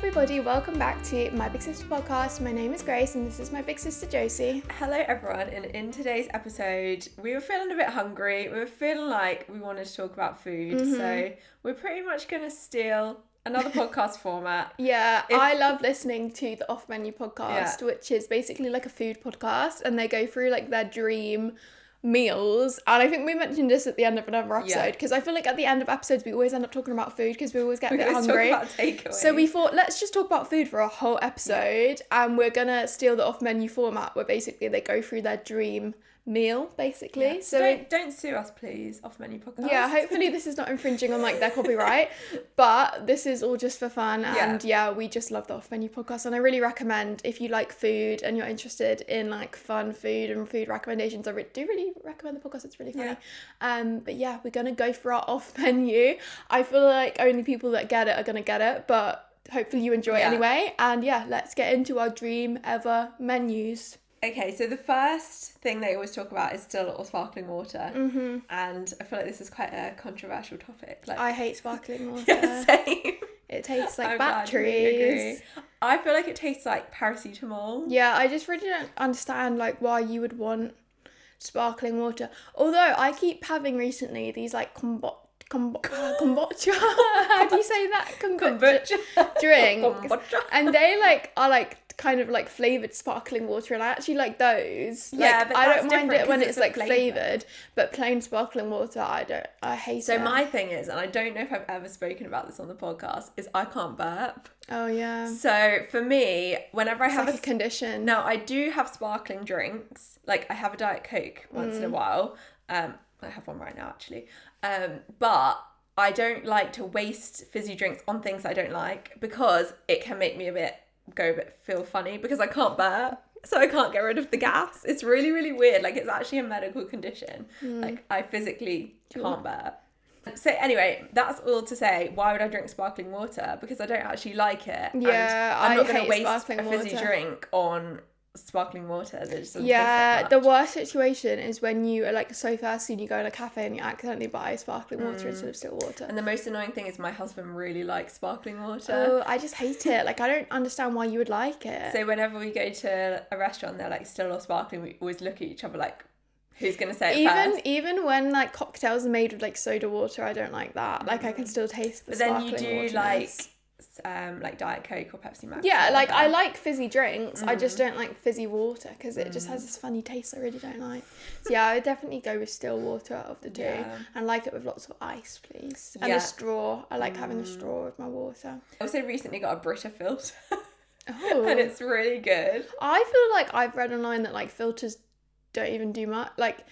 everybody, welcome back to My Big Sister Podcast. My name is Grace and this is my big sister Josie. Hello everyone, and in today's episode we were feeling a bit hungry, we were feeling like we wanted to talk about food, so we're pretty much going to steal another podcast format. Yeah, I love listening to the Off Menu podcast, which is basically like a food podcast, and they go through like their dream meals, and I think we mentioned this at the end of another episode because I feel like at the end of episodes we always end up talking about food because we always get a bit hungry. Talk about takeaway. So we thought let's just talk about food for a whole episode, and we're gonna steal the off menu format where basically they go through their dream meal basically. Yeah. So don't sue us please, Off Menu Podcast. Yeah, hopefully this is not infringing on like their copyright, but this is all just for fun, and we just love the Off Menu Podcast, and I really recommend if you like food and you're interested in like fun food and food recommendations, I do really recommend the podcast. It's really funny. But yeah, we're gonna go for our off menu. I feel like only people that get it are gonna get it, but hopefully you enjoy it anyway. And let's get into our dream ever menus. Okay, so the first thing they always talk about is still or sparkling water, and I feel like this is quite a controversial topic. Like, I hate sparkling water. Yeah, same. It tastes like I'm batteries. I feel like it tastes like paracetamol. Yeah, I just really don't understand like why you would want sparkling water. Although I keep having recently these like kombucha. How do you say that? Kombucha drinks. Kombucha. And they like are like kind of like flavoured sparkling water, and I actually like those. Yeah, like, but I that's don't mind it when it's like flavour. flavoured, but plain sparkling water, I hate it. So my thing is, and I don't know if I've ever spoken about this on the podcast, is I can't burp. Oh yeah. So for me, whenever I have like a condition. Now I do have sparkling drinks. Like I have a Diet Coke once in a while. I have one right now actually. But I don't like to waste fizzy drinks on things I don't like because it can make me feel funny because I can't burp, so I can't get rid of the gas. It's really, really weird. Like, it's actually a medical condition. Like, I physically can't burp. So anyway, that's all to say, why would I drink sparkling water? Because I don't actually like it. Yeah, and I'm not going hate to waste sparkling a fizzy water. drink on sparkling water that just doesn't Yeah, taste the like much. worst situation is when you are like so thirsty and you go in a cafe and you accidentally buy sparkling water instead of still water. And the most annoying thing is my husband really likes sparkling water. Oh, I just hate it. Like, I don't understand why you would like it. So whenever we go to a restaurant, they're like still or sparkling, we always look at each other like, who's going to say it first? Even when like cocktails are made with like soda water, I don't like that. Like, I can still taste the sparkling water. But then you do like Diet Coke or Pepsi Max. Yeah, like I like fizzy drinks. I just don't like fizzy water because it just has this funny taste I really don't like. So yeah, I would definitely go with still water out of the two, and like it with lots of ice, please, and a straw. I like having a straw with my water. I also recently got a Brita filter. Oh, and it's really good. I feel like I've read online that like filters don't even do much. Like,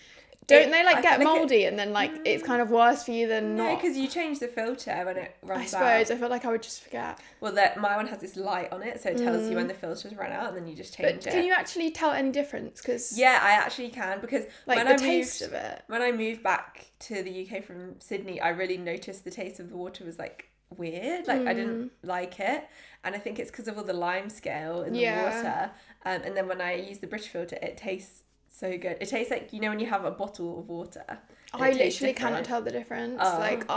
don't they like get mouldy and then like it's kind of worse for you than not? No, because you change the filter when it runs out. I suppose. I feel like I would just forget. Well, my one has this light on it, so it tells you when the filter's run out, and then you just change it. Can you actually tell any difference? Cause yeah, I actually can, because like the taste of it. When I moved back to the UK from Sydney, I really noticed the taste of the water was like weird. Like I didn't like it, and I think it's because of all the lime scale in the water. And then when I use the British filter, it tastes so good. It tastes like, you know, when you have a bottle of water. I literally cannot tell the difference. Like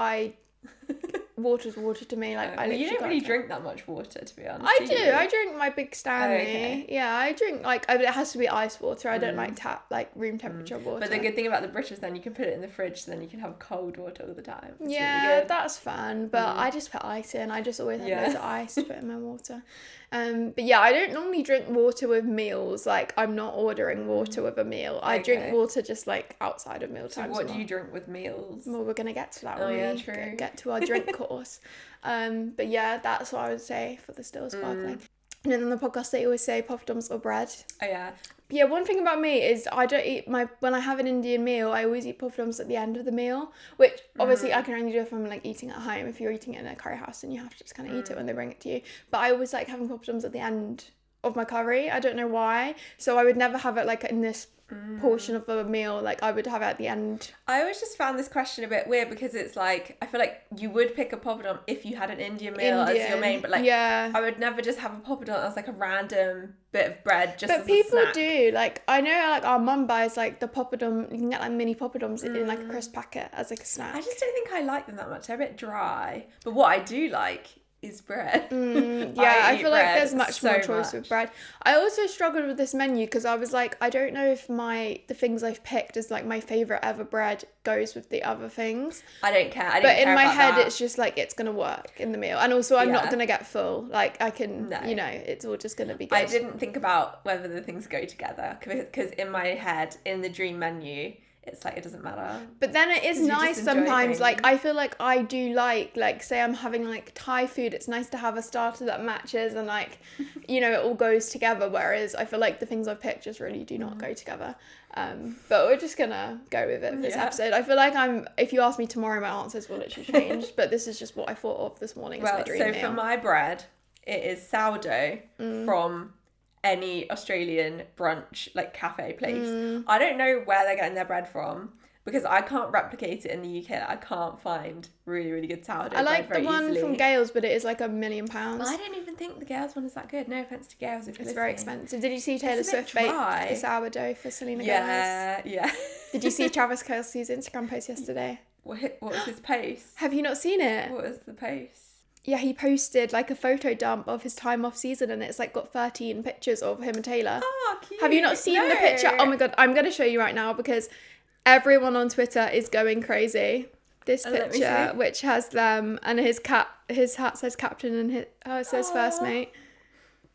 water's water to me. Like you don't really drink that much water, to be honest. I do. I drink my Big Stanley. Oh, okay. Yeah, I drink like it has to be ice water. I don't like room temperature water. But the good thing about the British, then you can put it in the fridge, so then you can have cold water all the time. It's yeah, really good. That's fun. But I just put ice in. I just always have loads of ice to put in my water. But yeah, I don't normally drink water with meals. Like, I'm not ordering water with a meal. I drink water just like outside of meal time. So what do you drink with meals? Well, we're gonna get to that when we get to our drink course. But yeah, that's what I would say for the still sparkling. And then on the podcast they always say poppadoms or bread. Oh yeah. Yeah, one thing about me is I don't eat when I have an Indian meal, I always eat poppadoms at the end of the meal, which obviously I can only do if I'm like eating at home. If you're eating it in a curry house, then you have to just kind of eat it when they bring it to you. But I always like having poppadoms at the end of my curry. I don't know why. So I would never have it like in this portion of a meal. Like, I would have it at the end. I always just found this question a bit weird because it's like, I feel like you would pick a poppadom if you had an Indian meal as your main, but like I would never just have a poppadom as like a random bit of bread just as a snack. But people do. Like, I know like our mum buys like the poppadom, you can get like mini poppadoms in like a crisp packet as like a snack. I just don't think I like them that much. They're a bit dry. But what I do like is bread. I feel like there's much more choice with bread. I also struggled with this menu because I was like, I don't know if the things I've picked as like my favourite ever bread goes with the other things. I don't care. But in my head, it's just like, it's going to work in the meal. And also, I'm not going to get full. Like, I can, it's all just going to be good. I didn't think about whether the things go together because in my head, in the dream menu, it's like, it doesn't matter. But then it is nice sometimes. Like, I feel like I do like, say I'm having like Thai food, it's nice to have a starter that matches and like, it all goes together. Whereas I feel like the things I've picked just really do not go together. But we're just gonna go with it for this episode. I feel like if you ask me tomorrow, my answers will literally change. But this is just what I thought of this morning as my dream meal. For my bread, it is sourdough from any Australian brunch, like cafe place. I don't know where they're getting their bread from because I can't replicate it in the UK. I can't find really, really good sourdough I like bread the one easily. From Gales, but it is like £1 million. But I don't even think the Gales one is that good. No offense to Gales if you're It's very expensive. Did you see Taylor Swift bake the sourdough for Selena Gomez? Yeah. Did you see Travis Kelce's Instagram post yesterday? What was his post? Have you not seen it? What was the post? Yeah, he posted like a photo dump of his time off season and it's like got 13 pictures of him and Taylor. Oh, cute. Have you not seen the picture? Oh my god, I'm going to show you right now because everyone on Twitter is going crazy. This picture, which has them and his hat says captain and it says first mate.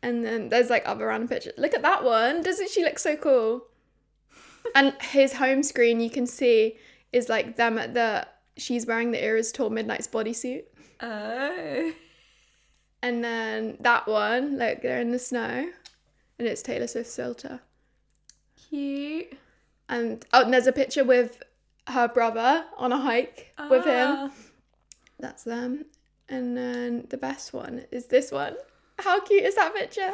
And then there's like other random pictures. Look at that one. Doesn't she look so cool? And his home screen, you can see, is like them she's wearing the Eras Tour Midnight's bodysuit. Oh. And then that one, like they're in the snow, and it's Taylor Swift's filter. Cute. And there's a picture with her brother on a hike with him. That's them. And then the best one is this one. How cute is that picture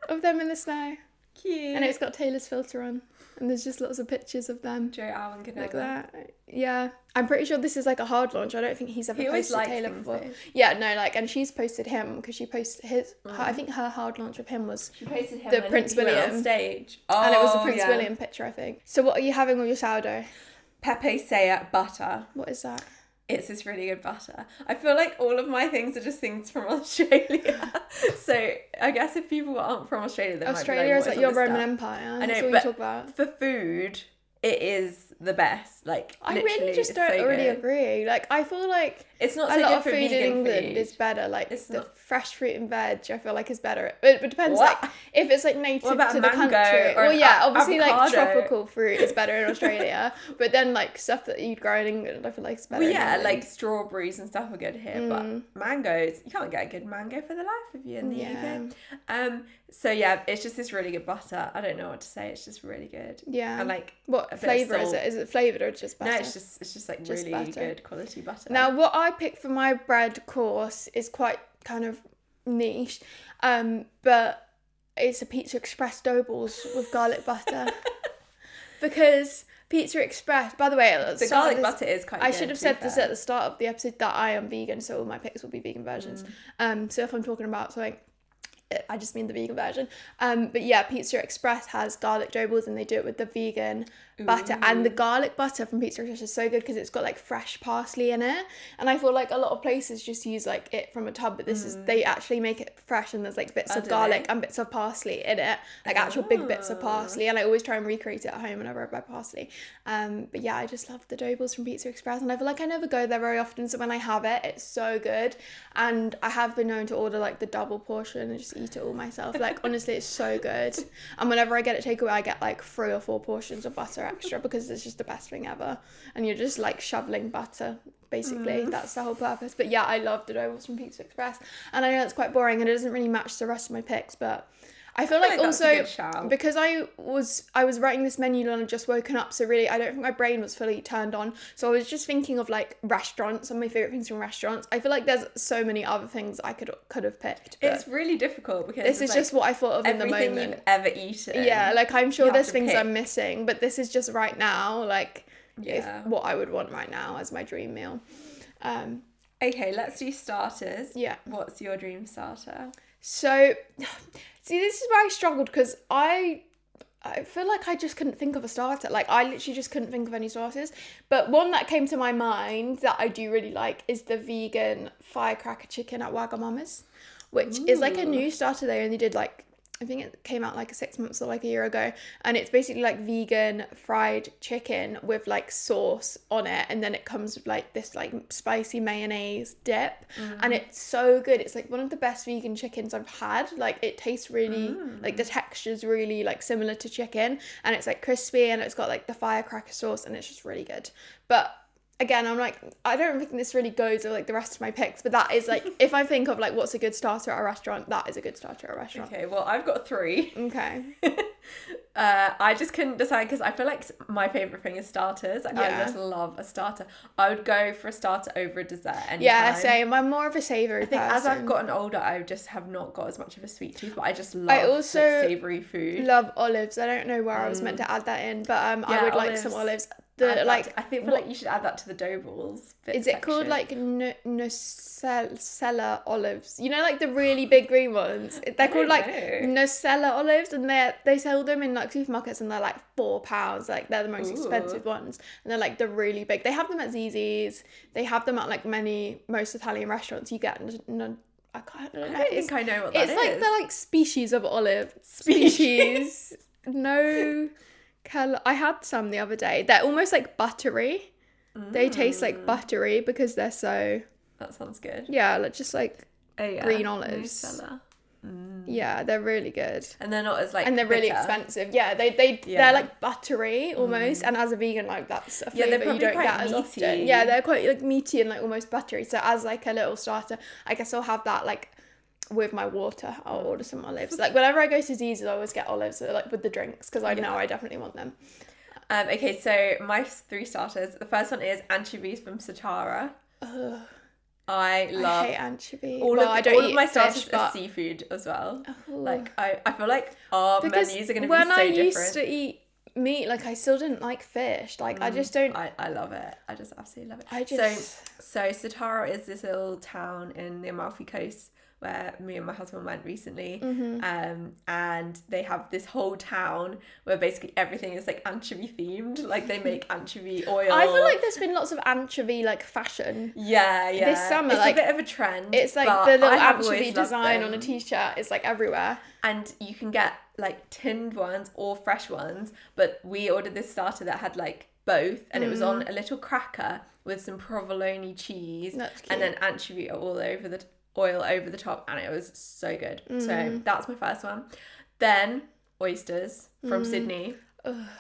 of them in the snow? Cute. And it's got Taylor's filter on. And there's just lots of pictures of them. Joe Alwyn could like that. Yeah. I'm pretty sure this is like a hard launch. I don't think he's ever posted Taylor before. Though. Yeah, no, like, and she's posted him because she posted his. I think her hard launch of him was she posted him the Prince William on stage. And it was the Prince William picture, I think. So what are you having with your sourdough? Pepe Saya butter. What is that? It's this really good butter. I feel like all of my things are just things from Australia. So I guess if people aren't from Australia, Australia is like your Roman Empire. I know, that's all but you talk about. For food, it is the best. Like, I really just don't really agree. Like, I feel like it's not a so lot good of for food in vegan England food. is better. Like It's the not. fresh fruit and veg, I feel like is better. It depends. What? Like if it's like native What about to the mango country. or Well, yeah, obviously like avocado? tropical fruit is better in Australia, but then like stuff that you grow in England, I feel like is better. Well, in yeah, England. like strawberries and stuff are good here, but mangoes, you can't get a good mango for the life of you in the UK. So yeah, it's just this really good butter. I don't know what to say. It's just really good. Yeah. And like, what flavour is it? Is it flavoured or just butter? no, it's just like Just really butter. good quality butter. Now, what I picked for my bread course is quite kind of niche, but it's a Pizza Express dough balls with garlic butter. Because Pizza Express, by the way, the garlic butter is quite I good, should have said this at the start of the episode that I am vegan, so all my picks will be vegan versions. So if I'm talking about something, I just mean the vegan version. But yeah, Pizza Express has garlic dough balls and they do it with the vegan butter. And the garlic butter from Pizza Express is so good because it's got like fresh parsley in it. And I feel like a lot of places just use like it from a tub, but this is, they actually make it fresh and there's like bits of garlic and bits of parsley in it. Like actual big bits of parsley. And I always try and recreate it at home whenever I buy parsley. But yeah, I just love the dough balls from Pizza Express. And I feel like I never go there very often. So when I have it, it's so good. And I have been known to order like the double portion and just eat it all myself. Like honestly, it's so good. And whenever I get it takeaway, I get like 3 or 4 portions of butter extra because it's just the best thing ever. And you're just like shoveling butter basically. That's the whole purpose. But yeah, I love the dough balls from Pizza Express. And I know it's quite boring and it doesn't really match the rest of my picks, but I feel like also because I was writing this menu and I'd just woken up, so really I don't think my brain was fully turned on. So I was just thinking of like restaurants and my favourite things from restaurants. I feel like there's so many other things I could have picked. It's really difficult because this is like just what I thought of in the moment. Everything you've ever eaten. Yeah, like I'm sure there's things I'm missing, but this is just right now, like what I would want right now as my dream meal. Okay, let's do starters. Yeah. What's your dream starter? So, see, this is where I struggled because I I feel like I just couldn't think of a starter. Like, I literally just couldn't think of any starters. But one that came to my mind that I do really like is the vegan firecracker chicken at Wagamama's, which is like a new starter they only did like, I think it came out like 6 months or like a year ago, and it's basically like vegan fried chicken with like sauce on it, and then it comes with like this like spicy mayonnaise dip, and it's so good. It's like one of the best vegan chickens I've had. Like, it tastes really like, the texture's really like similar to chicken, and it's like crispy, and it's got like the firecracker sauce, and it's just really good. But again, I'm like, I don't think this really goes with like the rest of my picks, but that is like, if I think of like what's a good starter at a restaurant, that is a good starter at a restaurant. Okay, well, I've got 3. Okay. I just couldn't decide because I feel like my favourite thing is starters. Like, I just love a starter. I would go for a starter over a dessert anytime. Yeah, same. I'm more of a savoury person. I think as I've gotten older, I just have not got as much of a sweet tooth, but I just love savoury food. Love olives. I don't know where I was meant to add that in, but I would like some olives. I feel like you should add that to the dough balls. Is it called like Nocella olives? You know, like the really big green ones. They're called like Nocella olives, and they sell them in like supermarkets, and they're like £4. Like, they're the most expensive ones, and they're like the really big. They have them at Zzz's. They have them at like most Italian restaurants. You get I don't think I know what that is. It's like the like species of olive. Species. No. I had some the other day. They're almost like buttery. They taste like buttery because they're so... That sounds good. Yeah, like just like green olives. Nocella. Yeah, they're really good. And they're not as like... And they're really expensive. Yeah, they're like buttery almost. And as a vegan, like, that's a flavour you don't get as often. Yeah, they're quite like meaty and like almost buttery. So as like a little starter, I guess I'll have that like with my water. I'll order some olives. Like, whenever I go to Zzz's, I always get olives like with the drinks, because I know I definitely want them. Okay, so my 3 starters. The first one is anchovies from Satara. Ugh. I hate anchovy. All of my starters are but... seafood as well. Oh. Like, I feel like our menus are going to be so different. When I used to eat meat, like, I still didn't like fish. Like, I just don't... I love it. I just absolutely love it. So Satara is this little town in the Amalfi Coast where me and my husband went recently, and they have this whole town where basically everything is like anchovy themed. Like, they make anchovy oil. I feel like there's been lots of anchovy like fashion. Yeah. This summer, it's like a bit of a trend. It's like the little anchovy design on a t-shirt is like everywhere. And you can get like tinned ones or fresh ones, but we ordered this starter that had like both, and it was on a little cracker with some provolone cheese and then anchovy all over the oil over the top, and it was so good. So that's my first one. Then oysters from Sydney,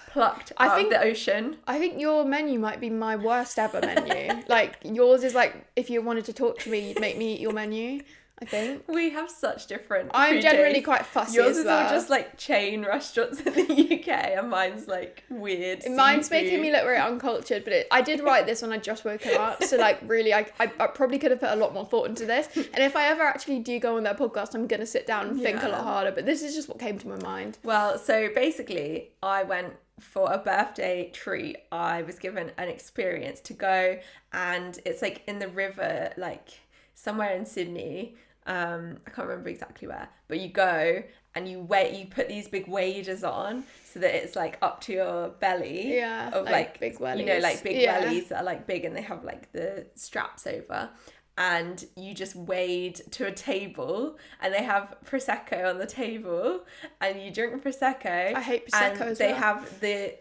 plucked out of the ocean. I think your menu might be my worst ever menu. Like, yours is like, if you wanted to talk to me, you'd make me eat your menu, I think. We have such different I'm generally quite fussy. Yours as well. Yours is all just like chain restaurants in the UK, and mine's like weird Mine's making me look very uncultured, but I did write this when I just woken up, so like really I probably could have put a lot more thought into this, and if I ever actually do go on their podcast, I'm going to sit down and think a lot harder, but this is just what came to my mind. Well, so basically I went for a birthday treat. I was given an experience to go, and it's like in the river, like somewhere in Sydney. I can't remember exactly where, but you go and you put these big waders on so that it's like up to your belly. Yeah, of like big wellies. You know, like big wellies that are like big, and they have like the straps over. And you just wade to a table, and they have Prosecco on the table, and you drink Prosecco. I hate Prosecco and as they well. have the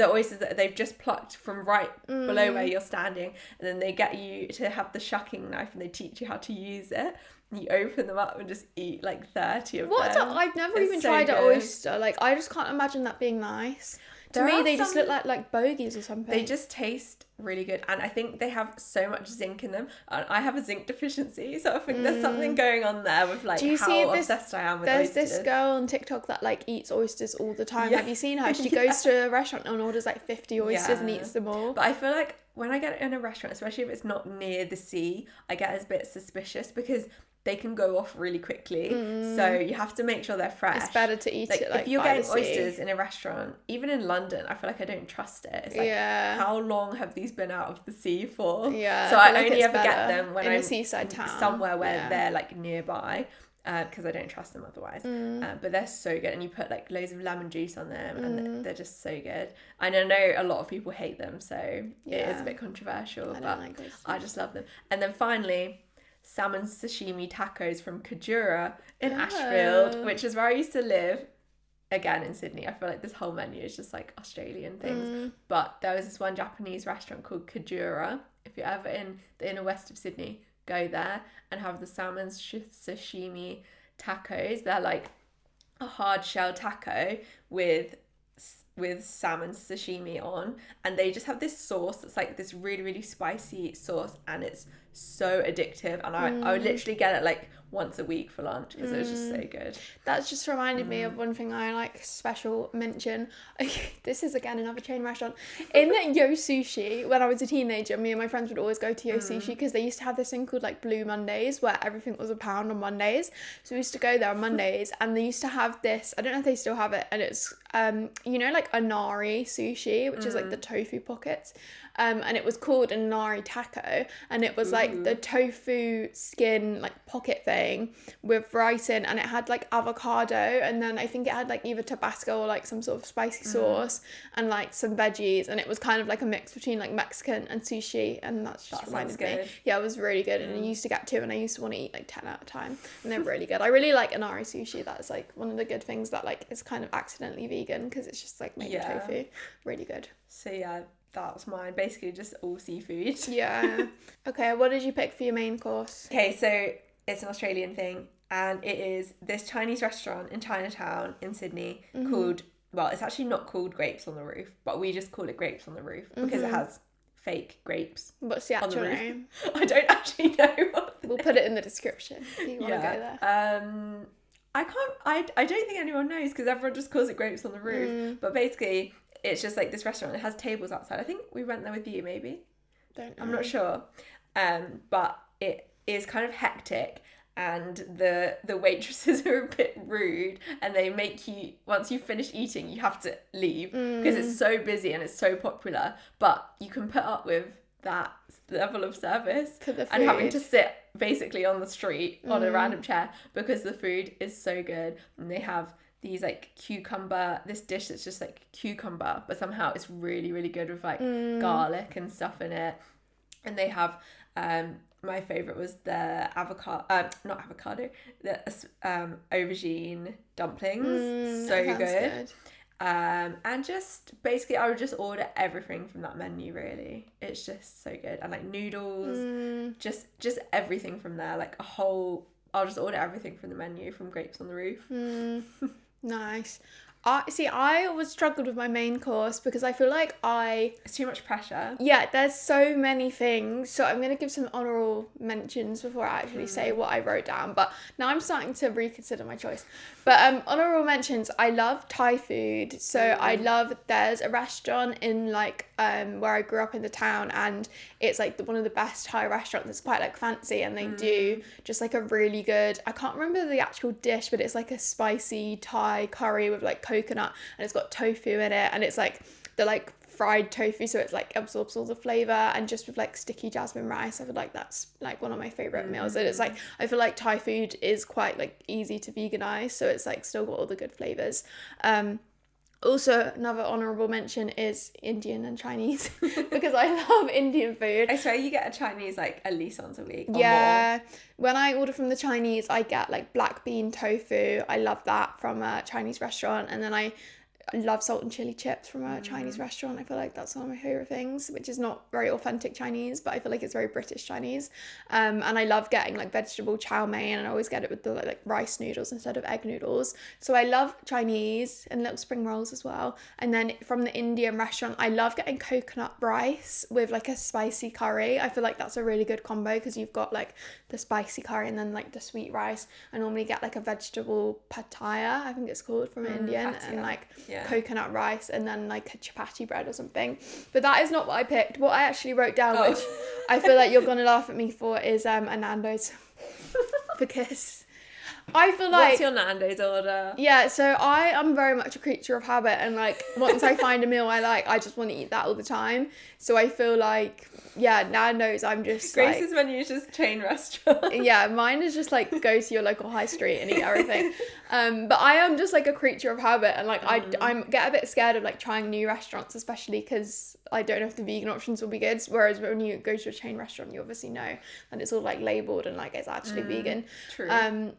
oysters that they've just plucked from right below where you're standing, and then they get you to have the shucking knife, and they teach you how to use it. And you open them up and just eat like 30 of them. I've never even tried an oyster. Like, I just can't imagine that being nice. To me, they just look like bogies or something. They just taste really good, and I think they have so much zinc in them. And I have a zinc deficiency, so I think there's something going on there with like how obsessed I am with oysters. There's this girl on TikTok that like eats oysters all the time. Yeah. Have you seen her? She goes to a restaurant and orders like 50 oysters and eats them all. But I feel like when I get in a restaurant, especially if it's not near the sea, I get a bit suspicious because they can go off really quickly. So you have to make sure they're fresh. It's better to eat it like if you're getting oysters in a restaurant, even in London, I feel like I don't trust it. It's like, how long have these been out of the sea for? Yeah. So I only ever get them when in I'm a seaside town. Somewhere where they're like nearby. because I don't trust them otherwise. But they're so good, and you put like loads of lemon juice on them, and they're just so good. And I know a lot of people hate them, so it is a bit controversial, but I just love them. And then finally, salmon sashimi tacos from Kajura in Ashfield, which is where I used to live. Again, in Sydney. I feel like this whole menu is just like Australian things. But there was this one Japanese restaurant called Kajura. If you're ever in the inner west of Sydney, go there and have the salmon sashimi tacos. They're like a hard shell taco with salmon sashimi on, and they just have this sauce that's like this really, really spicy sauce, and it's so addictive. And I would literally get it like once a week for lunch because it was just so good. That's just reminded me of one thing I like special mention. This is again another chain restaurant. In Yo Sushi, when I was a teenager, me and my friends would always go to Yo Sushi because they used to have this thing called like Blue Mondays where everything was £1 on Mondays. So we used to go there on Mondays, and they used to have this, I don't know if they still have it, and it's you know, like Anari sushi, which is like the tofu pockets. And it was called an Anari taco, and it was like the tofu skin like pocket thing with rice in, and it had like avocado, and then I think it had like either Tabasco or like some sort of spicy sauce and like some veggies, and it was kind of like a mix between like Mexican and sushi, and that reminded me. Yeah, it was really good, and I used to get 2, and I used to want to eat like 10 at a time, and they're really good. I really like Anari sushi. That's like one of the good things that like is kind of accidentally vegan because it's just like made of tofu. Really good. So yeah, that was mine. Basically just all seafood. Yeah. Okay, what did you pick for your main course? Okay, so it's an Australian thing, and it is this Chinese restaurant in Chinatown in Sydney called, well, it's actually not called Grapes on the Roof, but we just call it Grapes on the Roof because it has fake grapes. What's the actual name? I don't actually know what we'll put it in the description if you want to go there. I don't think anyone knows because everyone just calls it Grapes on the Roof. But basically, it's just like this restaurant. It has tables outside. I think we went there with you, maybe. Don't know. I'm not sure. But it is kind of hectic, and the waitresses are a bit rude, and they make you, once you've finished eating, you have to leave because it's so busy and it's so popular. But you can put up with that level of service and having to sit basically on the street on a random chair because the food is so good. And they have these like this dish that's just like cucumber, but somehow it's really, really good with like garlic and stuff in it. And they have my favourite was the aubergine dumplings. So good. And just basically I would just order everything from that menu, really. It's just so good. And like noodles, just everything from there, like I'll just order everything from the menu from Grapes on the Roof. Nice. I always struggled with my main course because I feel like it's too much pressure. Yeah, there's so many things. So I'm going to give some honourable mentions before I actually say what I wrote down. But now I'm starting to reconsider my choice. But honourable mentions, I love Thai food. So there's a restaurant in like where I grew up in the town, and it's like one of the best Thai restaurants. It's quite like fancy, and they do just like a really good, I can't remember the actual dish, but it's like a spicy Thai curry with like coconut, and it's got tofu in it, and it's like the like fried tofu, so it's like absorbs all the flavor, and just with like sticky jasmine rice. I feel like that's like one of my favorite meals. And it's like I feel like Thai food is quite like easy to veganize, so it's like still got all the good flavors. Also, another honourable mention is Indian and Chinese because I love Indian food. I swear you get a Chinese like at least once a week. Yeah. When I order from the Chinese, I get like black bean tofu. I love that from a Chinese restaurant. And then I love salt and chili chips from a Chinese restaurant. I feel like that's one of my favourite things, which is not very authentic Chinese, but I feel like it's very British Chinese. And I love getting like vegetable chow mein, and I always get it with the like rice noodles instead of egg noodles. So I love Chinese and little spring rolls as well. And then from the Indian restaurant, I love getting coconut rice with like a spicy curry. I feel like that's a really good combo because you've got like the spicy curry and then like the sweet rice. I normally get like a vegetable pataya, I think it's called, from Indian, and like coconut rice, and then like a chapati bread or something. But that is not what I picked. What I actually wrote down, which I feel like you're gonna laugh at me for, is a Nando's because I feel like... What's your Nando's order? Yeah, so I am very much a creature of habit, and like once I find a meal I like, I just want to eat that all the time. So I feel like, yeah, Nando's, I'm just Grace's menu is just chain restaurant. Yeah, mine is just like go to your local high street and eat everything. But I am just like a creature of habit, and like I get a bit scared of like trying new restaurants, especially because I don't know if the vegan options will be good. Whereas when you go to a chain restaurant, you obviously know that it's all like labelled and like it's actually vegan. True.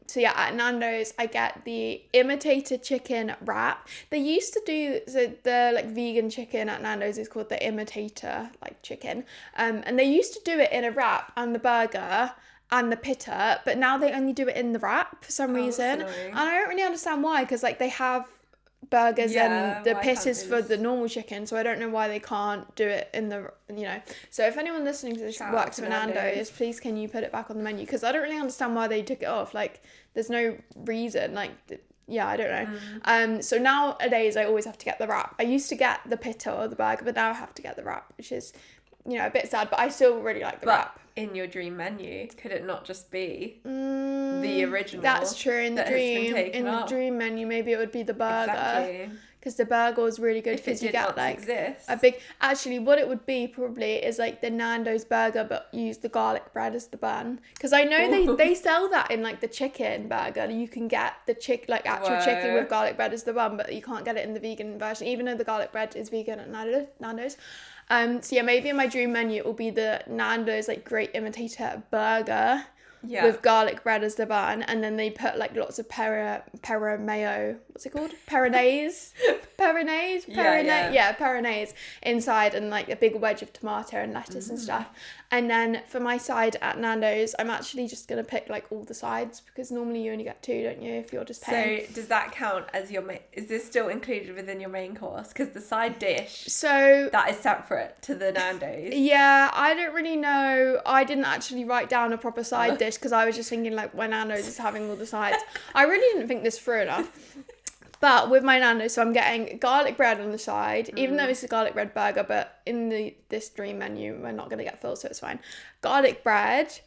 So yeah, at Nando's I get the imitator chicken wrap. They used to do the like vegan chicken at Nando's is called the imitator like chicken. And they used to do it in a wrap and the burger and the pitta, but now they only do it in the wrap for some reason. And I don't really understand why, because like they have burgers and the pittas for the normal chicken, so I don't know why they can't do it in the, you know. So if anyone listening to this works for Nando's, please can you put it back on the menu, because I don't really understand why they took it off. Like there's no reason, like yeah, I don't know. So nowadays I always have to get the wrap. I used to get the pitta or the burger, but now I have to get the wrap, which is, you know, a bit sad, but I still really like the wrap. In your dream menu, could it not just be the original? That's true. In the dream menu, maybe it would be the burger. Exactly. Because the burger is really good, because you get like a big. Actually, what it would be probably is like the Nando's burger, but use the garlic bread as the bun. Because I know they sell that in like the chicken burger. You can get the actual chicken with garlic bread as the bun, but you can't get it in the vegan version, even though the garlic bread is vegan at Nando's. So yeah, maybe in my dream menu it will be the Nando's like great imitator burger with garlic bread as the bun, and then they put like lots of pera mayo, what's it called? Peronaise inside, and like a big wedge of tomato and lettuce and stuff. And then for my side at Nando's, I'm actually just gonna pick like all the sides, because normally you only get 2, don't you, if you're just paying. So does that count as your main? Is this still included within your main course? Because the side dish, so that is separate to the Nando's. Yeah, I don't really know. I didn't actually write down a proper side dish, because I was just thinking like when Nando's is having all the sides. I really didn't think this through enough. But with my Nando's, so I'm getting garlic bread on the side, even though it's a garlic bread burger, but in this dream menu, we're not going to get full, so it's fine. Garlic bread,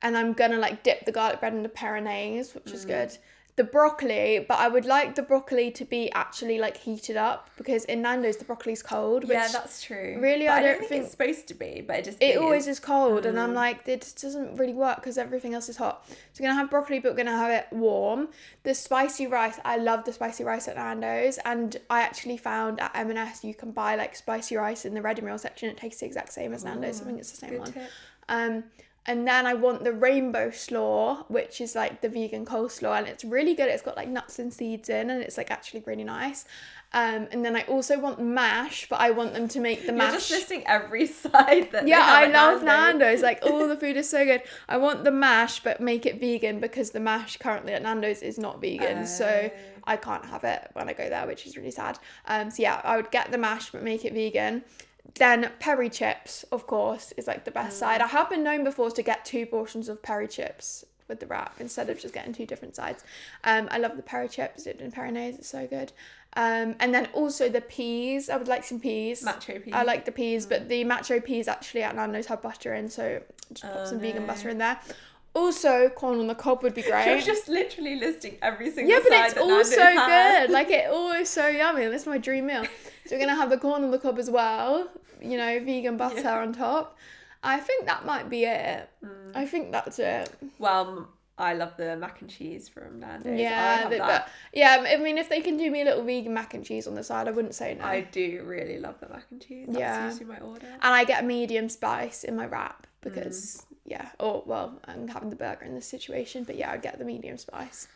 and I'm going to like dip the garlic bread into peronaise, which is good. The broccoli, but I would like the broccoli to be actually like heated up, because in Nando's the broccoli's cold. Yeah, that's true. Really, but I don't think it's supposed to be, but it always is cold, and I'm like, it just doesn't really work because everything else is hot. So we're gonna have broccoli, but we're gonna have it warm. The spicy rice, I love the spicy rice at Nando's, and I actually found at M&S you can buy like spicy rice in the ready meal section. It tastes the exact same as Nando's. I think it's the same one. Tip. And then I want the rainbow slaw, which is like the vegan coleslaw, and it's really good. It's got like nuts and seeds in, and it's like actually really nice. And then I also want mash, but I want them to make the mash. You're just listing every side that. Yeah, I love Nando's. Like all the food is so good. I want the mash, but make it vegan, because the mash currently at Nando's is not vegan, so I can't have it when I go there, which is really sad. So yeah, I would get the mash, but make it vegan. Then peri chips, of course, is like the best side. I have been known before to get 2 portions of peri chips with the wrap instead of just getting 2 different sides. I love the peri chips dipped in peronaise. It's so good. And then also the peas. I would like some peas. Macho peas. I like the peas, but the macho peas actually at Nando's have butter in, so just pop some vegan butter in there. Also, corn on the cob would be great. You're just literally listing every single side. Yeah, but it's all so good. Like, it all is so yummy. That's my dream meal. So we're going to have the corn on the cob as well. You know, vegan butter on top. I think that might be it. I think that's it. Well, I love the mac and cheese from Nando's. Yeah, but yeah, I mean, if they can do me a little vegan mac and cheese on the side, I wouldn't say no. I do really love the mac and cheese. That's usually my order. And I get medium spice in my wrap, because I'm having the burger in this situation, but yeah, I'd get the medium spice.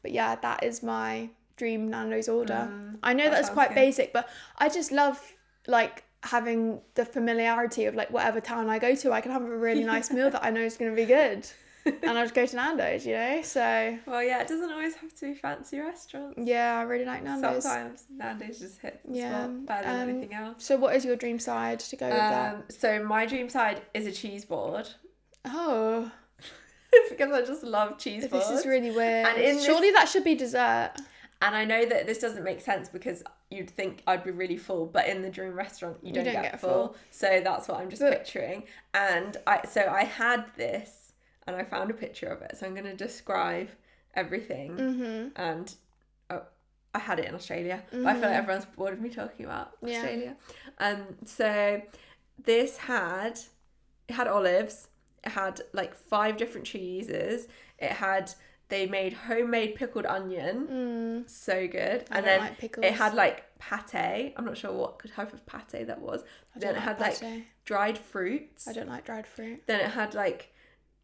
But yeah, that is my dream Nando's order. I know that's quite basic, but I just love like having the familiarity of like whatever town I go to, I can have a really nice meal that I know is going to be good. And I'll just go to Nando's, you know, so... Well, yeah, it doesn't always have to be fancy restaurants. Yeah, I really like Nando's. Sometimes Nando's just hits the spot better than anything else. So what is your dream side to go with that? So my dream side is a cheese board. Oh. Because I just love cheese boards. This is really weird. And surely that should be dessert. And I know that this doesn't make sense, because you'd think I'd be really full, but in the dream restaurant you don't get full. So that's what I'm just picturing. And I had this, and I found a picture of it, so I'm going to describe everything. And I had it in Australia, but I feel like everyone's bored of me talking about Australia. So this had olives. It had like 5 different cheeses. They made homemade pickled onion. So good. And then like pickles. it had like pate. I'm not sure what type of pate that was. Then it had like dried fruits. I don't like dried fruit. Then it had like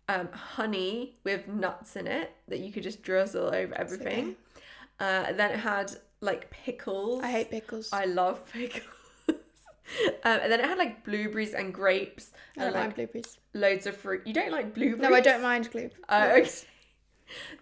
honey with nuts in it that you could just drizzle over everything. Then it had like pickles. I hate pickles. I love pickles. And then it had like blueberries and grapes. I don't like blueberries. Loads of fruit. You don't like blueberries? No, I don't mind blueberries. Okay.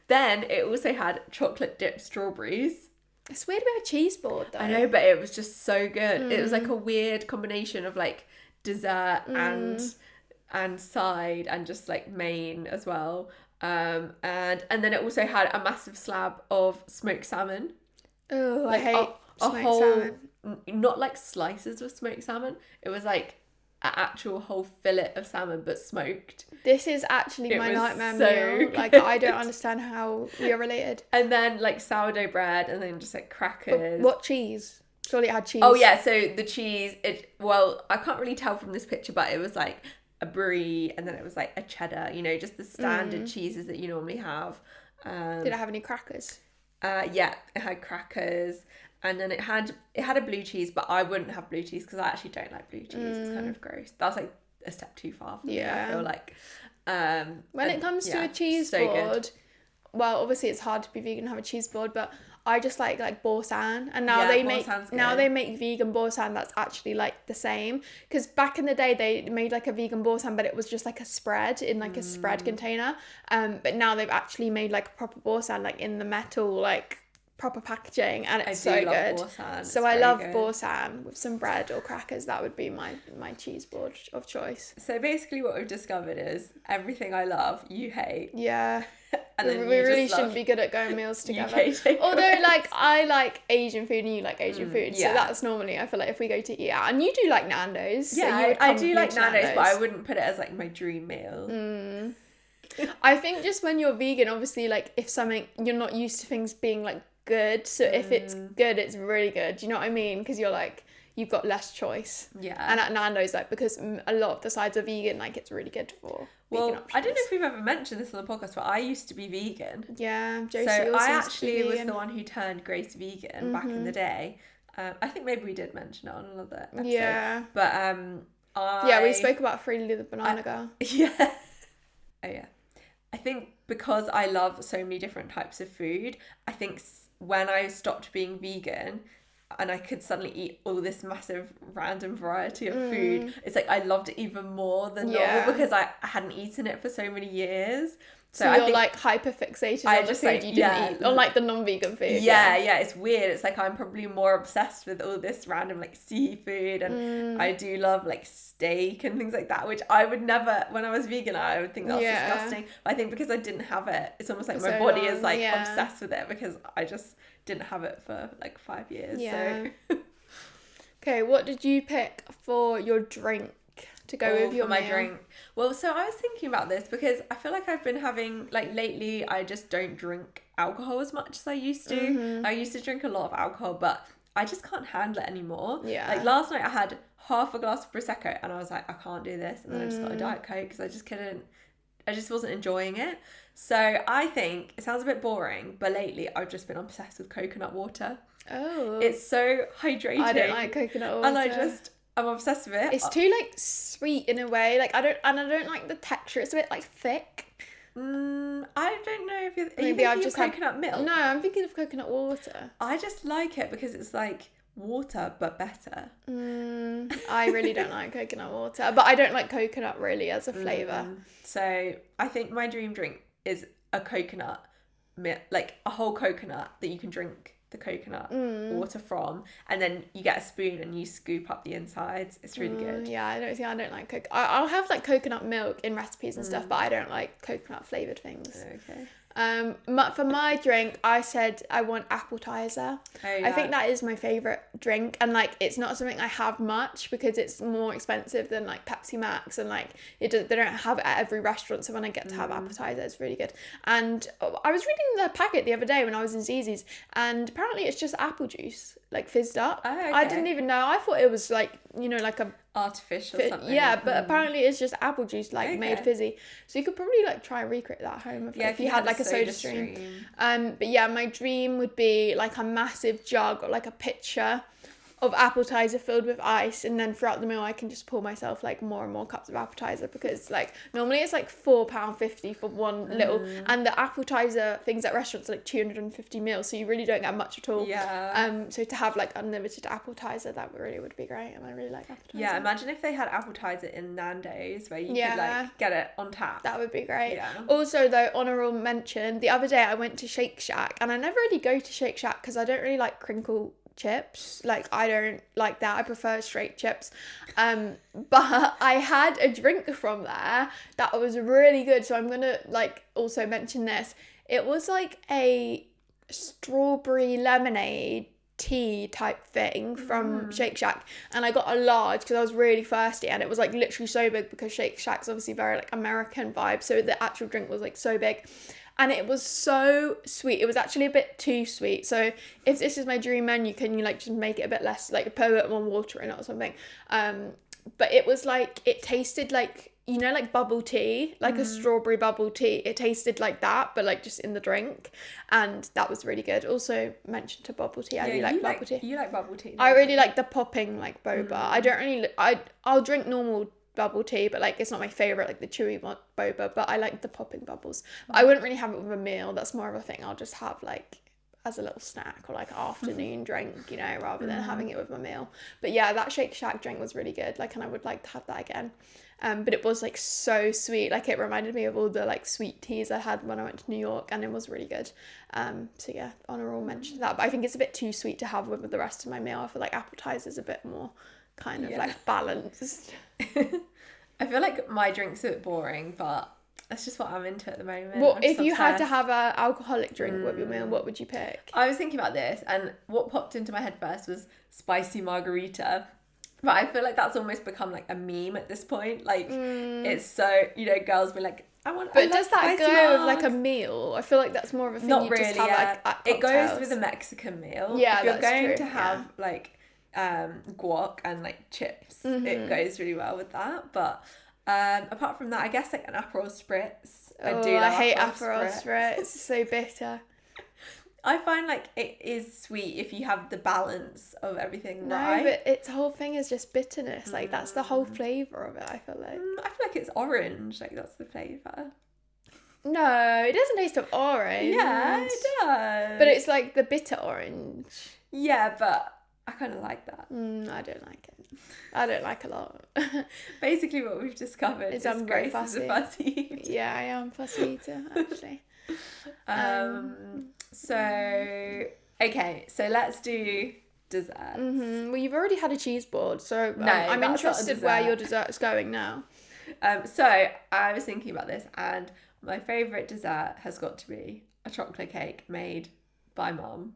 Then it also had chocolate dipped strawberries. It's weird with a cheese board though. I know, but it was just so good. It was like a weird combination of like dessert and side and just like main as well. And then it also had a massive slab of smoked salmon. Oh, like I hate smoked whole salmon. Not like slices of smoked salmon. It was like an actual whole fillet of salmon, but smoked. This is actually my nightmare meal. Good. Like, I don't understand how we are related. And then like sourdough bread, and then just like crackers. But what cheese? Surely it had cheese. Oh yeah, so the cheese. I can't really tell from this picture, but it was like a brie, and then it was like a cheddar. You know, just the standard cheeses that you normally have. Did it have any crackers? Yeah, it had crackers. And then it had a blue cheese, but I wouldn't have blue cheese because I actually don't like blue cheese. It's kind of gross. That's like a step too far for me, I feel like. When it comes to a cheese board, well, obviously it's hard to be vegan and have a cheese board, but I just like boursin, and now they make vegan boursin that's actually like the same. Because back in the day they made like a vegan boursin, but it was just like a spread in like a spread container. But now they've actually made like a proper boursin, like in the metal like proper packaging, and it's so good. Boursin. So I love boursin with some bread or crackers. That would be my cheese board of choice. So basically what we've discovered is everything I love you hate. Yeah. And then we really shouldn't be good at going meals together. Although like I like Asian food and you like Asian food, so that's normally, I feel like, if we go to eat out, and you do like Nando's. Yeah, I do like Nando's, but I wouldn't put it as like my dream meal. I think just when you're vegan, obviously, like if something, you're not used to things being like good, so if it's good, it's really good. Do you know what I mean? Because you're like, you've got less choice. Yeah. And at Nando's, like, because a lot of the sides are vegan, like it's really good for vegan options. I don't know if we've ever mentioned this on the podcast, but I used to be vegan. Yeah, Josie so also I actually was the one who turned Grace vegan back in the day. I think maybe we did mention it on another episode. Yeah. But we spoke about Freely the Banana Girl. Yeah. Oh yeah. I think because I love so many different types of food, I think when I stopped being vegan and I could suddenly eat all this massive random variety of food, it's like I loved it even more than normal because I hadn't eaten it for so many years. So you're like hyper fixated on the food you didn't eat, on like the non-vegan food. Yeah, it's weird. It's like I'm probably more obsessed with all this random like seafood, and I do love like steak and things like that, which I would never, when I was vegan, I would think that's disgusting. But I think because I didn't have it, it's almost like my body is like obsessed with it because I just didn't have it for like 5 years. Yeah. So. Okay, what did you pick for your drink? To go with your my meal? Drink. Well, so I was thinking about this because I feel like I've been having, like, lately I just don't drink alcohol as much as I used to. I used to drink a lot of alcohol, but I just can't handle it anymore. Yeah. Like last night I had half a glass of Prosecco and I was like, I can't do this, and then I just got a Diet Coke because I just wasn't enjoying it. So I think it sounds a bit boring, but lately I've just been obsessed with coconut water. Oh. It's so hydrating. I don't like coconut water. And I'm obsessed with it. It's too like sweet in a way. Like I don't like the texture. It's a bit like thick. I don't know if you're thinking of coconut milk. No, I'm thinking of coconut water. I just like it because it's like water but better. I really don't like coconut water, but I don't like coconut really as a flavour. So I think my dream drink is a coconut, like a whole coconut that you can drink the coconut water from, and then you get a spoon and you scoop up the insides. It's really good. Yeah, I don't like I'll have like coconut milk in recipes and stuff, but I don't like coconut flavoured things. Okay. For my drink, I said I want appetizer. Oh, yeah. I think that is my favourite drink, and like it's not something I have much because it's more expensive than like Pepsi Max, and like they don't have it at every restaurant, so when I get to have appetizer, it's really good. And I was reading the packet the other day when I was in Zzz's, and apparently it's just apple juice, like fizzed up. Oh, okay. I didn't even know. I thought it was like, like a artificial something. Yeah, but apparently it's just apple juice made fizzy. So you could probably like try and recreate that at home if you had like a soda stream. But yeah, my dream would be like a massive jug or like a pitcher of appetizer filled with ice, and then throughout the meal I can just pour myself like more and more cups of appetizer, because like normally it's like £4.50 for one little, and the appetizer things at restaurants are like 250 ml, so you really don't get much at all. So to have like unlimited appetizer, that really would be great, and I really like appetizer. Yeah, imagine if they had appetizer in Nando's where you could like get it on tap. That would be great. Also though, honourable mention, the other day I went to Shake Shack, and I never really go to Shake Shack because I don't really like crinkle chips. Like I don't like that. I prefer straight chips. But I had a drink from there that was really good, so I'm gonna like also mention this. It was like a strawberry lemonade tea type thing from Shake Shack, and I got a large because I was really thirsty, and it was like literally so big because Shake Shack's obviously very like American vibe, so the actual drink was like so big. And it was so sweet. It was actually a bit too sweet. So if this is my dream menu, can you like just make it a bit less, like put a bit more water in it or something? But it was like, it tasted like, like bubble tea, like a strawberry bubble tea. It tasted like that, but like just in the drink. And that was really good. Also mentioned to bubble tea. I really like bubble tea. You like bubble tea? I really like the popping like boba. I don't really, I'll drink normal bubble tea, but like it's not my favorite, like the chewy boba, but I like the popping bubbles. But I wouldn't really have it with a meal. That's more of a thing I'll just have like as a little snack or like afternoon drink, rather than having it with my meal. But yeah, that Shake Shack drink was really good, like, and I would like to have that again. But it was like so sweet, like it reminded me of all the like sweet teas I had when I went to New York, and it was really good. So yeah, honourable mention to that. But I think it's a bit too sweet to have with the rest of my meal. I feel like appetizer's a bit more kind of like balanced. I feel like my drink's a bit boring, but that's just what I'm into at the moment. Well, if you had to have an alcoholic drink with your meal, what would you pick? I was thinking about this, and what popped into my head first was spicy margarita. But I feel like that's almost become like a meme at this point. Like it's so, girls be like, But does that go with like a meal? I feel like that's more of a thing not you really, just have like at it cocktails. goes with a Mexican meal. Yeah, if you're that's going true. to have like guac and like chips, it goes really well with that. But apart from that, I guess like an Aperol Spritz. I hate Aperol Spritz. It's so bitter. I find like it is sweet if you have the balance of everything right. No, but its whole thing is just bitterness. Like that's the whole flavour of it, I feel like. I feel like it's orange. Like that's the flavour. No, it doesn't taste of orange. Yeah, it does. But it's like the bitter orange. Yeah, but I kind of like that. I don't like it. I don't like a lot. Basically what we've discovered is I'm very Grace is fussy. a fussy eater. Yeah, I am fussy eater, actually. So, okay, so let's do desserts. Well, you've already had a cheese board, so No, I'm that's not a interested where your dessert. dessert's going now. So I was thinking about this, and my favourite dessert has got to be a chocolate cake made by Mum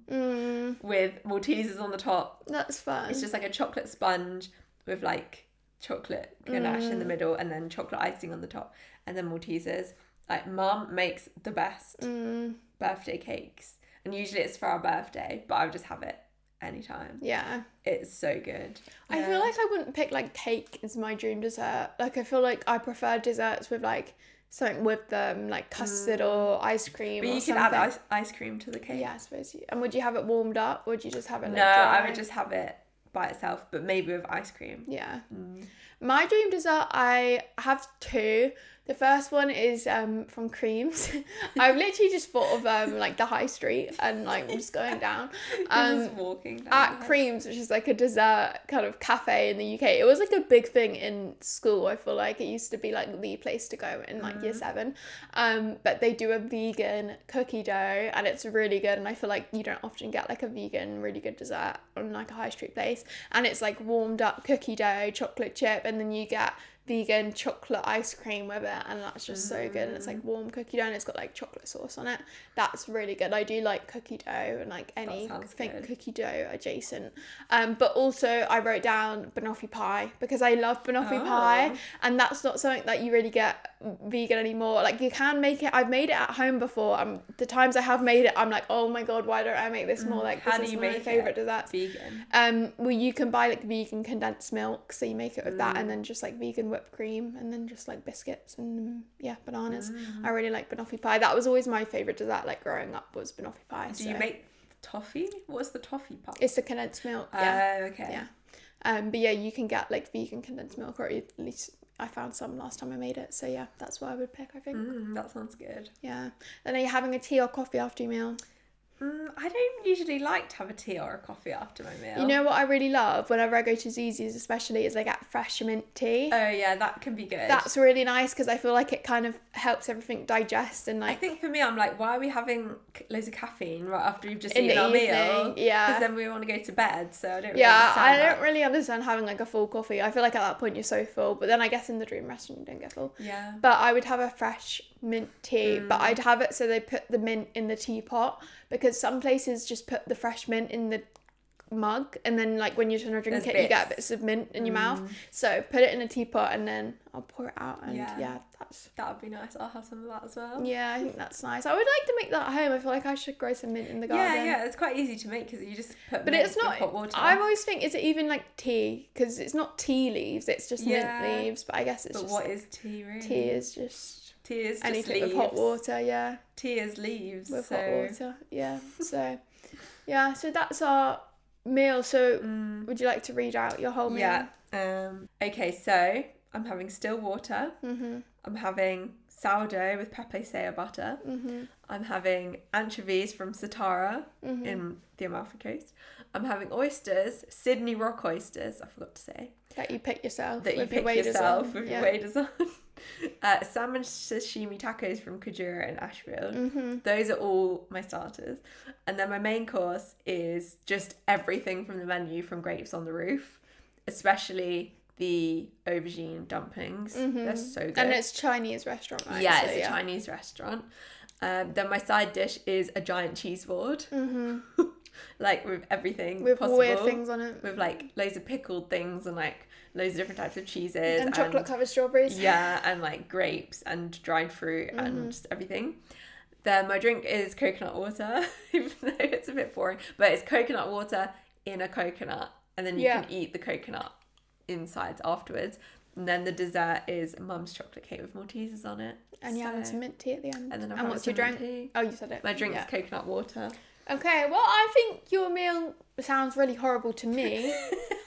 with Maltesers on the top. That's fun. It's just like a chocolate sponge with like chocolate ganache in the middle, and then chocolate icing on the top, and then Maltesers. Like Mum makes the best birthday cakes, and usually it's for our birthday, but I would just have it anytime. Yeah. It's so good. I feel like I wouldn't pick like cake as my dream dessert. Like I feel like I prefer desserts with like something with them, like custard or ice cream. But or you something. could add ice cream to the cake. Yeah, I suppose you. And would you have it warmed up, or would you just have it like No, dry? I would just have it by itself, but maybe with ice cream. Yeah. My dream dessert, I have two. The first one is from Creams. I've literally just thought of like the high street and like just going down. Just walking down At Creams, which is like a dessert kind of cafe in the UK. It was like a big thing in school. I feel like it used to be like the place to go in like year 7. But they do a vegan cookie dough, and it's really good. And I feel like you don't often get like a vegan really good dessert on like a high street place. And it's like warmed up cookie dough, chocolate chip, and then you get vegan chocolate ice cream with it, and that's just so good. And it's like warm cookie dough, and it's got like chocolate sauce on it. That's really good. I do like cookie dough and like anything cookie dough adjacent. But also I wrote down banoffee pie, because I love banoffee pie, and that's not something that you really get vegan anymore. Like, you can make it. I've made it at home before. The times I have made it, I'm like, oh my god, why don't I make this more? Like, how this do you is my make favorite it dessert. vegan? Well, you can buy like vegan condensed milk, so you make it with that, and then just like vegan whipped cream, and then just like biscuits and bananas. I really like banoffee pie. That was always my favorite dessert, like growing up, was banoffee pie. Do you make toffee? What's the toffee part? It's the condensed milk. Okay. But yeah, you can get like vegan condensed milk, or at least I found some last time I made it. So yeah, that's what I would pick, I think. That sounds good. Yeah. Then are you having a tea or coffee after your meal? I don't usually like to have a tea or a coffee after my meal. You know what I really love whenever I go to Zizzi's, especially, is I get fresh mint tea. Oh yeah, that can be good. That's really nice, because I feel like it kind of helps everything digest, and like, I think for me, I'm like, why are we having loads of caffeine right after we've just in eaten the our evening? meal? Yeah. Because then we want to go to bed, so I don't really Yeah, understand I that. don't really understand having like a full coffee. I feel like at that point you're so full, but then I guess in the dream restaurant you don't get full. Yeah. But I would have a fresh mint tea, but I'd have it so they put the mint in the teapot, because some places just put the fresh mint in the mug, and then like when you're trying to drink it, you get bits of mint in your mouth. So put it in a teapot, and then I'll pour it out, and that would be nice. I'll have some of that as well. Yeah, I think that's nice. I would like to make that at home. I feel like I should grow some mint in the garden. Yeah, it's quite easy to make, because you just put But mint it's not in hot water. I always think, is it even like tea? Because it's not tea leaves, it's just mint leaves. But I guess it's just. But what is tea really? Tea is just anything leaves. with hot water. Yeah. Tea is leaves with hot water. Yeah. So, yeah. So that's our meal. So, would you like to read out your whole meal? Yeah. Okay. So I'm having still water. I'm having sourdough with pepper butter. I'm having anchovies from Satara in the Amalfi Coast. I'm having oysters, Sydney rock oysters, I forgot to say. That you pick yourself. That you pick yourself with your waders on. Salmon sashimi tacos from Kajura in Ashfield. Those are all my starters. And then my main course is just everything from the menu from Grapes on the Roof, especially the aubergine dumplings. They're so good. And it's a Chinese restaurant, right? Yeah, it's a Chinese restaurant. Then my side dish is a giant cheese board. Like with everything with possible. Weird things on it. With like loads of pickled things and like loads of different types of cheeses. And chocolate covered strawberries. Yeah, and like grapes and dried fruit and just everything. Then my drink is coconut water, even though it's a bit boring. But it's coconut water in a coconut. And then you can eat the coconut insides afterwards. And then the dessert is Mum's chocolate cake with Maltesers on it. And you're having some mint tea at the end. And then and what's your drink? Tea. Oh, you said it. My drink is coconut water. Okay, well, I think your meal sounds really horrible to me.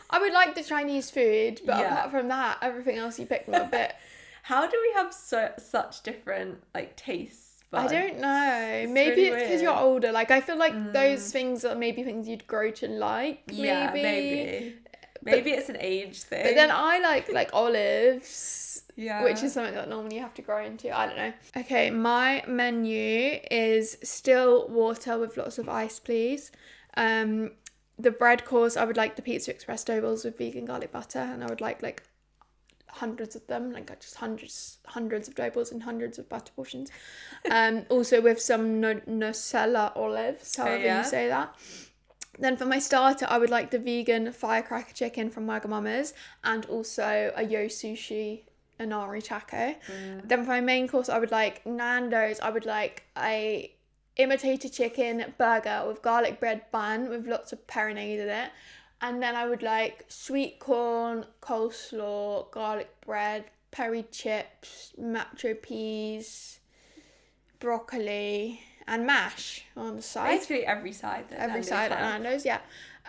I would like the Chinese food, but apart from that, everything else you picked me a bit. How do we have such different like tastes? I don't know. Maybe it's because you're older. Like, I feel like those things are maybe things you'd grow to like. Yeah, maybe. Maybe it's an age thing. But then I like olives. Yeah. Which is something that normally you have to grow into. I don't know. Okay, my menu is still water with lots of ice, please. The bread course, I would like the Pizza Express dough balls with vegan garlic butter, and I would like hundreds of them, like just hundreds of dough balls and hundreds of butter portions. Also with some Nocella olives, however you say that. Then for my starter, I would like the vegan firecracker chicken from Wagamama's, and also a Yo Sushi Inari taco. Then for my main course, I would like Nando's. I would like a imitator chicken burger with garlic bread bun with lots of perinade in it. And then I would like sweet corn, coleslaw, garlic bread, peri chips, macho peas, broccoli, and mash on the side. Basically every side. Every side at Nando's, yeah.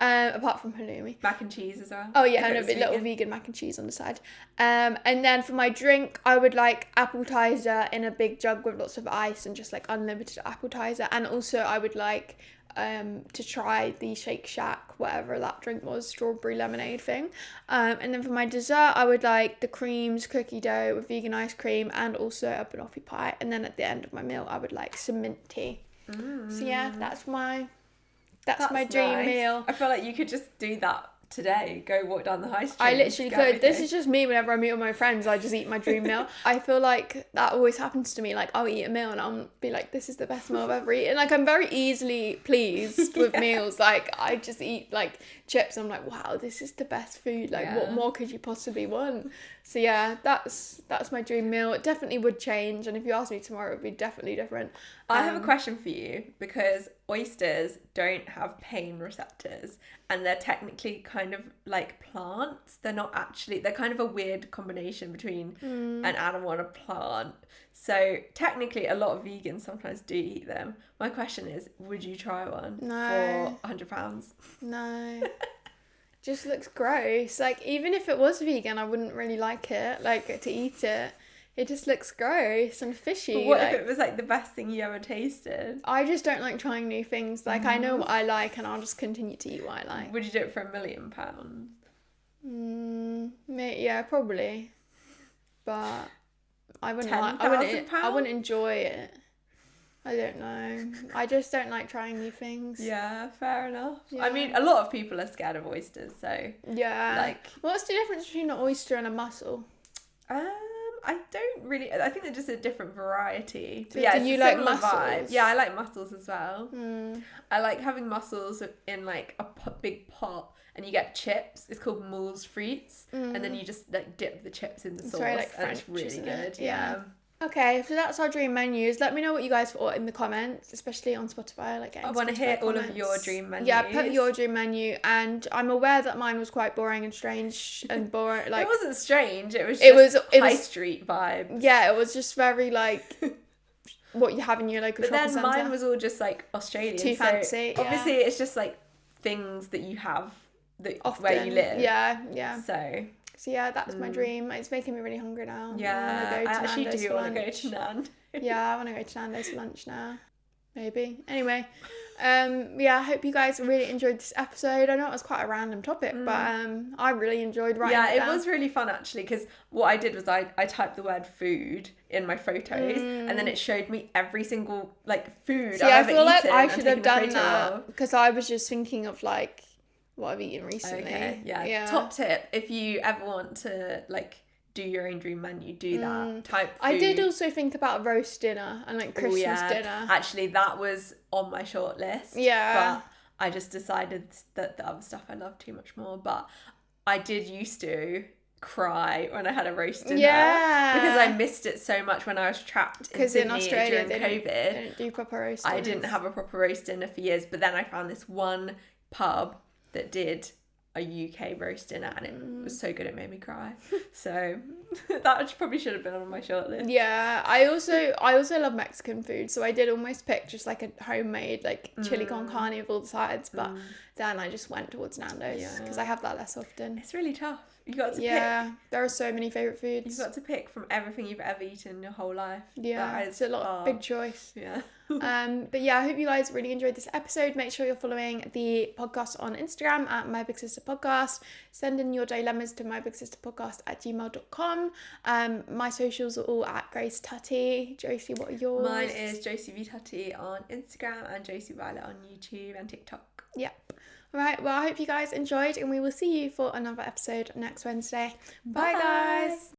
Apart from halloumi. Mac and cheese as well. Oh yeah, and a little vegan mac and cheese on the side. And then for my drink, I would like appetizer in a big jug with lots of ice and just like unlimited appetizer. And also I would like to try the Shake Shack, whatever that drink was, strawberry lemonade thing. And then for my dessert, I would like the creams, cookie dough with vegan ice cream, and also a banoffee pie. And then at the end of my meal, I would like some mint tea. So yeah, that's my dream meal. I feel like you could just do that today. Go walk down the high street. I literally could. This is just me whenever I meet with my friends. I just eat my dream meal. I feel like that always happens to me. Like, I'll eat a meal and I'll be like, this is the best meal I've ever eaten. Like, I'm very easily pleased with meals. Like, I just eat like chips. I'm like, wow, this is the best food. Like, what more could you possibly want? So yeah, that's my dream meal. It definitely would change. And if you ask me tomorrow, it would be definitely different. I have a question for you, because oysters don't have pain receptors and they're technically kind of like plants. They're not actually, they're kind of a weird combination between an animal and a plant. So technically a lot of vegans sometimes do eat them. My question is, would you try one for £100? No. Just looks gross. Like, even if it was vegan, I wouldn't really like it, like, to eat it. It just looks gross and fishy. But what if it was like the best thing you ever tasted? I just don't like trying new things. Like, I know what I like and I'll just continue to eat what I like. Would you do it for £1 million? Yeah, probably. But I wouldn't I wouldn't enjoy it. I don't know. I just don't like trying new things. Yeah, fair enough. Yeah. I mean, a lot of people are scared of oysters, so yeah. Like, what's the difference between an oyster and a mussel? I don't really. I think they're just a different variety. But yeah, do you like mussels? Vibe. Yeah, I like mussels as well. I like having mussels in like a big pot, and you get chips. It's called moules frites, and then you just like dip the chips in the sauce, very, like, and it's really good. Yeah. Okay, so that's our dream menus. Let me know what you guys thought in the comments, especially on Spotify. Like, I want to hear all of your dream menus. Yeah, put your dream menu. And I'm aware that mine was quite boring and strange and boring. Like, it wasn't strange. It was just high street vibes. Yeah, it was just very like what you have in your local shopping centre. But then mine was all just like Australian. Too fancy. Yeah. Obviously, it's just like things that you have often, where you live. Yeah. So yeah, that's my dream. It's making me really hungry now. Yeah, I actually do want to go to Nando's. Yeah, I want to go to Nando's for lunch now. Maybe. Anyway, I hope you guys really enjoyed this episode. I know it was quite a random topic, but I really enjoyed writing it down. It was really fun actually, because what I did was I typed the word food in my photos, and then it showed me every single like food I've ever eaten. I feel like I should have done that, because I was just thinking of like what I've eaten recently. Okay, yeah. Top tip, if you ever want to like do your own dream menu, do that. Type food. I did also think about a roast dinner and like Christmas dinner. Actually, that was on my short list. Yeah. But I just decided that the other stuff I love too much more. But I did used to cry when I had a roast dinner. Yeah. Because I missed it so much when I was trapped in Sydney Australia, during COVID. They don't do proper roast dinners. I didn't have a proper roast dinner for years. But then I found this one pub that did a UK roast dinner, and it was so good it made me cry. So that probably should have been on my shortlist. Yeah, I also love Mexican food, so I did almost pick just like a homemade like chili con carne with all the sides, but then I just went towards Nando's because I have that less often. It's really tough. You got to pick. Yeah, there are so many favourite foods. You've got to pick from everything you've ever eaten in your whole life. Yeah, it's a lot, big choice. Yeah. But yeah, I hope you guys really enjoyed this episode. Make sure you're following the podcast on Instagram at mybigsisterpodcast. Send in your dilemmas to mybigsisterpodcast@gmail.com. My socials are all at Grace Tutty. Josie, what are yours? Mine is Josie V Tutty on Instagram and Josie Violet on YouTube and TikTok. Yep. All right, well, I hope you guys enjoyed, and we will see you for another episode next Wednesday. Bye guys.